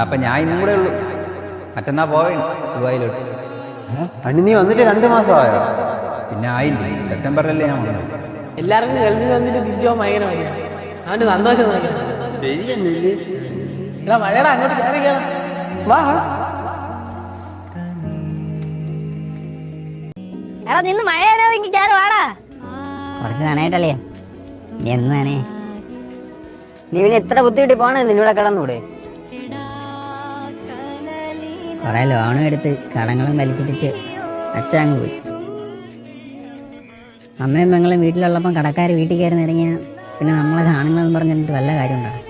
അപ്പം ഞാൻ ഇന്നും കൂടെ ഉള്ളൂ, മറ്റന്നാ പോവേ ദുബായിലോട്ട്. അണ്ണി നീ വന്നിട്ട് 2 മാസമായോ? പിന്നെ ആയില്ലേ, സെപ്റ്റംബറിലല്ലേ ഞാൻ വന്നത്. എല്ലാവർക്കും ഗൾഫിൽ വന്നിട്ട് തിരിച്ചു പോകാൻ ഭയങ്കര മതിയാണ്. അവൻ്റെ സന്തോഷം നോക്കിയാണ്. ശരിയല്ലേ? എടാ മഴയുടെ അങ്ങോട്ട് കയറി കയറാം, വാ. എടാ നിന്ന് മഴയാണെങ്കിൽ കയറി വാടാ. കുറച്ച് നനായിട്ടല്ലേ നീ എന്ന് നനേ. നീ പിന്നെ എത്ര ബുദ്ധിമുട്ടി പോണേ, നിന്നൂടെ കിടന്നൂടെ? കുറെ ലോണും എടുത്ത് കടങ്ങളും വലിച്ചിട്ടിട്ട് അച്ഛൻ അങ്ങ് പോയി. അമ്മയും പെങ്ങളും വീട്ടിലുള്ളപ്പം കടക്കാർ വീട്ടിൽ കയറി ഇറങ്ങിയാൽ പിന്നെ നമ്മളെ കാണുന്നതെന്ന് പറഞ്ഞിട്ട് വല്ല കാര്യം ഉണ്ടാകും.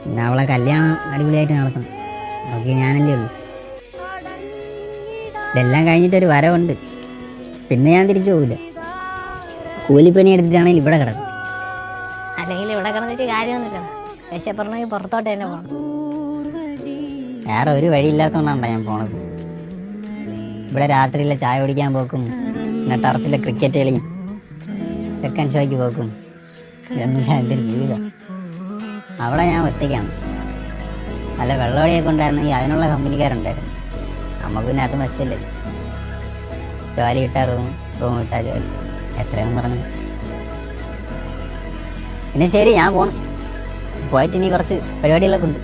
പിന്നെ അവളെ കല്യാണം അടിപൊളിയായിട്ട് നടത്തണം, നോക്കി ഞാനല്ലേ ഉള്ളൂ. ഇതെല്ലാം കഴിഞ്ഞിട്ടൊരു വരവുണ്ട്, പിന്നെ ഞാൻ തിരിച്ചു പോകില്ല. കൂലിപ്പണി എടുത്തിട്ടാണെങ്കിൽ ഇവിടെ കിടക്കും. അല്ലെങ്കിൽ ഇവിടെ കിടന്നിട്ട് കാര്യമൊന്നുമില്ല, വിശപ്പുറമെങ്കിൽ പുറത്തോട്ട് തന്നെ പോകണം. വേറെ ഒരു വഴിയില്ലാത്തതുകൊണ്ടാണ് ഞാൻ പോണത്. ഇവിടെ രാത്രിയിലെ ചായ കുടിക്കാൻ പോക്കും, പിന്നെ ടർഫിലെ ക്രിക്കറ്റ് കളിയും സെക്കൻഡ് ഷോയ്ക്ക് പോക്കും, ഇതൊന്നും എൻ്റെ ഒരു ജീവിതം. അവിടെ ഞാൻ ഒറ്റയ്ക്കാണ്. നല്ല വെള്ളമടിയൊക്കെ ഉണ്ടായിരുന്നെങ്കിൽ അതിനുള്ള കമ്പനിക്കാരുണ്ടായിരുന്നു. നമുക്ക് പിന്നെ അത് വശമില്ല. ജോലി കിട്ടാ റൂം കിട്ടാ ജോലി, എത്രയെന്ന് പറഞ്ഞു. പിന്നെ ശരി, ഞാൻ പോണം. പോയിട്ട് ഇനി കുറച്ച് പരിപാടികളൊക്കെ ഉണ്ട്.